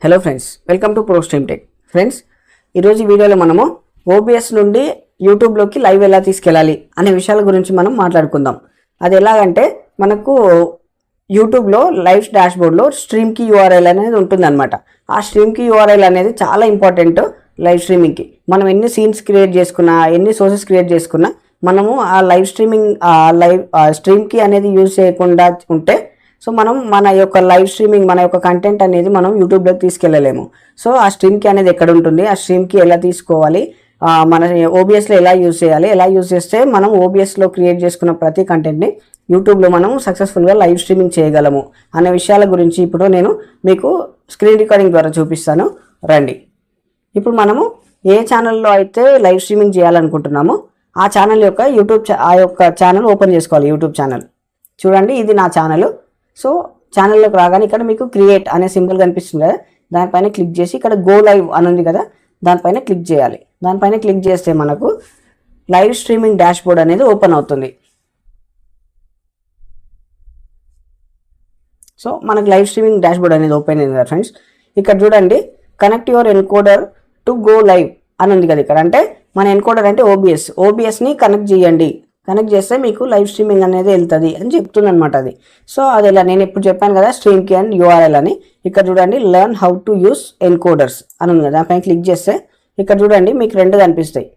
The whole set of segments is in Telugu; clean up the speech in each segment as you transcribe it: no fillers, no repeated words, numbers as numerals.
Hello friends, welcome to Prostream tech. Friends, ఈరోజు ఈ వీడియోలో మనము ఓబిఎస్ నుండి యూట్యూబ్లోకి లైవ్ ఎలా తీసుకెళ్ళాలి అనే విషయాల గురించి మనం మాట్లాడుకుందాం. అది ఎలాగంటే మనకు యూట్యూబ్లో లైవ్ డాష్బోర్డ్లో స్ట్రీమ్కి యూఆర్ఎల్ అనేది ఉంటుందన్నమాట. ఆ స్ట్రీమ్కి యూఆర్ఎల్ అనేది చాలా ఇంపార్టెంట్ లైవ్ స్ట్రీమింగ్కి. మనం ఎన్ని సీన్స్ క్రియేట్ చేసుకున్నా, ఎన్ని సోర్సెస్ క్రియేట్ చేసుకున్నా మనము ఆ లైవ్ స్ట్రీమ్కి అనేది యూజ్ చేయకుండా ఉంటే మనం మన యొక్క లైవ్ స్ట్రీమింగ్, మన యొక్క కంటెంట్ అనేది మనం యూట్యూబ్లోకి తీసుకెళ్ళలేము. సో ఆ స్ట్రీమ్కి అనేది ఎక్కడ ఉంటుంది, ఆ స్ట్రీమ్కి ఎలా తీసుకోవాలి, మన ఓబిఎస్లో ఎలా యూజ్ చేయాలి, ఎలా యూజ్ చేస్తే మనం ఓబిఎస్లో క్రియేట్ చేసుకున్న ప్రతి కంటెంట్ని యూట్యూబ్లో మనం సక్సెస్ఫుల్గా లైవ్ స్ట్రీమింగ్ చేయగలము అనే విషయాల గురించి ఇప్పుడు నేను మీకు స్క్రీన్ రికార్డింగ్ ద్వారా చూపిస్తాను. రండి. ఇప్పుడు మనము ఏ ఛానల్లో అయితే లైవ్ స్ట్రీమింగ్ చేయాలనుకుంటున్నామో ఆ ఛానల్ యొక్క ఛానల్ ఓపెన్ చేసుకోవాలి. యూట్యూబ్ ఛానల్ చూడండి, ఇది నా ఛానల్. సో ఛానల్లోకి రాగానే ఇక్కడ మీకు క్రియేట్ అనే సింబల్ కనిపిస్తుంది కదా, దానిపైన క్లిక్ చేసి ఇక్కడ గో లైవ్ అని ఉంది కదా, దానిపైన క్లిక్ చేయాలి. దానిపైన క్లిక్ చేస్తే మనకు లైవ్ స్ట్రీమింగ్ డాష్బోర్డ్ అనేది ఓపెన్ అవుతుంది. సో మనకు లైవ్ స్ట్రీమింగ్ డాష్బోర్డ్ అనేది ఓపెన్ అయింది కదా ఫ్రెండ్స్. ఇక్కడ చూడండి, connect your encoder to go live అని ఉంది కదా. ఇక్కడ అంటే మన ఎన్కోడర్ అంటే ఓబిఎస్ని కనెక్ట్ చేయండి. కనెక్ట్ చేస్తే మీకు లైవ్ స్ట్రీమింగ్ అనేది వెళ్తుంది అని చెప్తుంది అనమాట అది. సో అది ఇలా నేను ఇప్పుడు చెప్పాను కదా, స్ట్రీమ్కి అండ్ యూఆర్ఎల్ అని. ఇక్కడ చూడండి, learn how to use encoders అని ఉంది కదా, దానిపైన క్లిక్ చేస్తే ఇక్కడ చూడండి మీకు రెండు కనిపిస్తాయి,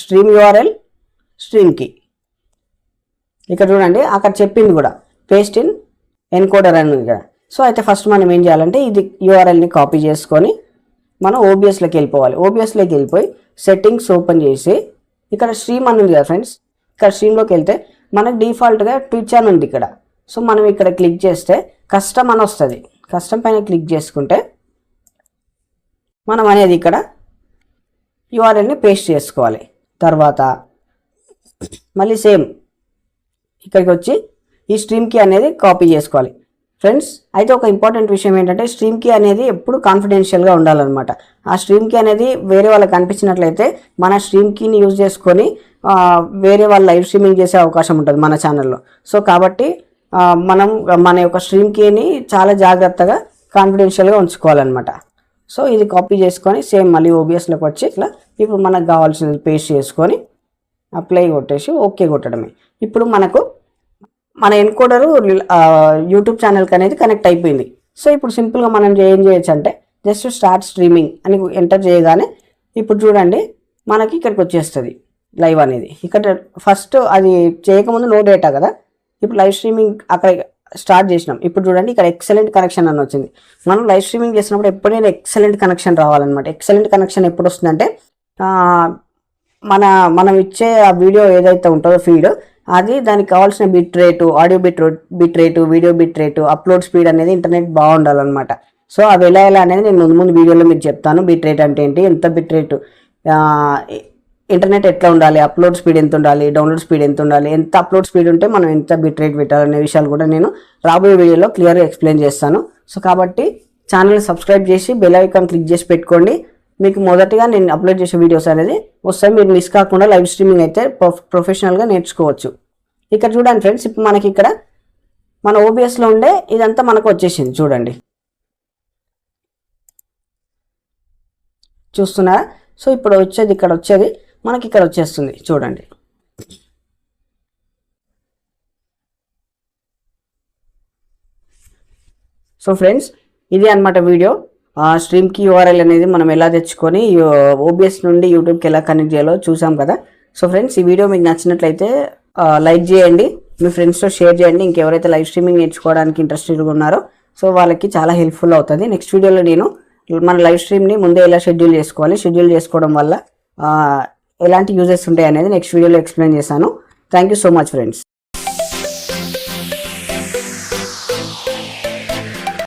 స్ట్రీమ్ యూఆర్ఎల్, స్ట్రీమ్కి. ఇక్కడ చూడండి అక్కడ చెప్పింది కూడా పేస్ట్ ఇన్ ఎన్కోడర్ అని ఉంది కదా. సో అయితే ఫస్ట్ మనం ఏం చేయాలంటే ఇది యూఆర్ఎల్ని కాపీ చేసుకొని మనం ఓబిఎస్లోకి వెళ్ళిపోవాలి. ఓబిఎస్లోకి వెళ్ళిపోయి సెట్టింగ్స్ ఓపెన్ చేసి ఇక్కడ స్ట్రీమ్ అని ఉంది కదా ఫ్రెండ్స్, ఇక్కడ స్ట్రీమ్లోకి వెళ్తే మనకు డిఫాల్ట్గా ట్విచ్ అని ఉంది ఇక్కడ. సో మనం ఇక్కడ క్లిక్ చేస్తే కస్టమ్ అని వస్తుంది. కస్టమ్ పైన క్లిక్ చేసుకుంటే మనం అనేది ఇక్కడ యూఆర్ఎల్ని పేస్ట్ చేసుకోవాలి. తర్వాత మళ్ళీ సేమ్ ఇక్కడికి వచ్చి ఈ స్ట్రీమ్కి అనేది కాపీ చేసుకోవాలి ఫ్రెండ్స్. అయితే ఒక ఇంపార్టెంట్ విషయం ఏంటంటే స్ట్రీమ్కి అనేది ఎప్పుడు కాన్ఫిడెన్షియల్గా ఉండాలన్నమాట. ఆ స్ట్రీమ్కి అనేది వేరే వాళ్ళకి కనిపించినట్లయితే మన స్ట్రీమ్కిని యూజ్ చేసుకొని వేరే వాళ్ళు లైవ్ స్ట్రీమింగ్ చేసే అవకాశం ఉంటుంది మన ఛానల్లో. సో కాబట్టి మనం మన యొక్క స్ట్రీమ్కిని చాలా జాగ్రత్తగా కాన్ఫిడెన్షియల్గా ఉంచుకోవాలన్నమాట. సో ఇది కాపీ చేసుకొని సేమ్ మళ్ళీ ఓబిఎస్లోకి వచ్చి ఇట్లా ఇప్పుడు మనకు కావాల్సినది పేస్ట్ చేసుకొని అప్లై కొట్టేసి ఓకే కొట్టడమే. ఇప్పుడు మనకు మన ఎన్కోడరు యూట్యూబ్ ఛానల్కి అనేది కనెక్ట్ అయిపోయింది. సో ఇప్పుడు సింపుల్గా మనం ఏం చేయొచ్చు అంటే జస్ట్ స్టార్ట్ స్ట్రీమింగ్ అని ఎంటర్ చేయగానే ఇప్పుడు చూడండి మనకి ఇక్కడికి వచ్చేస్తుంది లైవ్ అనేది. ఇక్కడ ఫస్ట్ అది చేయకముందు నో డేటా కదా, ఇప్పుడు లైవ్ స్ట్రీమింగ్ అక్కడ స్టార్ట్ చేసినాం. ఇప్పుడు చూడండి ఇక్కడ ఎక్సలెంట్ కనెక్షన్ అని వచ్చింది. మనం లైవ్ స్ట్రీమింగ్ చేసినప్పుడు ఎప్పుడైనా ఎక్సలెంట్ కనెక్షన్ రావాలన్నమాట. ఎక్సలెంట్ కనెక్షన్ ఎప్పుడు వస్తుందంటే మనం ఇచ్చే ఆ వీడియో ఏదైతే ఉంటుందో ఫీడ్, అది దానికి కావాల్సిన bit rate, audio bit rate, video bit rate, upload speed అనేది ఇంటర్నెట్ బాగుండాలన్నమాట. సో అవి ఎలా అనేది నేను ముందు వీడియోలో మీకు చెప్తాను. బిట్ రేట్ అంటే ఏంటి, ఎంత బిట్ రేటు, ఇంటర్నెట్ ఎట్లా ఉండాలి, అప్లోడ్ స్పీడ్ ఎంత ఉండాలి, డౌన్లోడ్ స్పీడ్ ఎంత ఉండాలి, ఎంత అప్లోడ్ స్పీడ్ ఉంటే మనం ఎంత బిట్ రేట్ పెట్టాలనే విషయాలు కూడా నేను రాబోయే వీడియోలో క్లియర్గా ఎక్స్ప్లెయిన్ చేస్తాను. సో కాబట్టి ఛానల్ని సబ్స్క్రైబ్ చేసి బెల్ ఐకాన్ క్లిక్ చేసి పెట్టుకోండి. మీకు మొదటిగా నేను అప్లోడ్ చేసే వీడియోస్ అనేది వస్తాయి. మీరు మిస్ కాకుండా లైవ్ స్ట్రీమింగ్ అయితే ప్రొఫెషనల్గా నేర్చుకోవచ్చు. ఇక్కడ చూడండి ఫ్రెండ్స్, ఇప్పుడు మనకి ఇక్కడ మన ఓబిఎస్లో ఉండే ఇదంతా మనకు వచ్చేసింది చూడండి, చూస్తున్నారా? సో ఇప్పుడు వచ్చేది మనకి ఇక్కడ వచ్చేస్తుంది చూడండి. సో ఫ్రెండ్స్, ఇది అన్నమాట వీడియో. స్ట్రీమ్కి యూఆర్ఎల్ అనేది మనం ఎలా తెచ్చుకొని ఓబిఎస్ నుండి యూట్యూబ్కి ఎలా కనెక్ట్ చేయాలో చూసాం కదా. సో ఫ్రెండ్స్, ఈ వీడియో మీకు నచ్చినట్లయితే లైక్ చేయండి, మీ ఫ్రెండ్స్తో షేర్ చేయండి. ఇంకెవరైతే లైవ్ స్ట్రీమింగ్ నేర్చుకోవడానికి ఇంట్రెస్టెడ్గా ఉన్నారో సో వాళ్ళకి చాలా హెల్ప్ఫుల్ అవుతుంది. నెక్స్ట్ వీడియోలో నేను మన లైవ్ స్ట్రీమ్ని ముందే ఎలా షెడ్యూల్ చేసుకోవడం వల్ల ఎలాంటి యూజెస్ ఉంటాయి అనేది నెక్స్ట్ వీడియోలో ఎక్స్ప్లెయిన్ చేశాను. Thank you so much friends.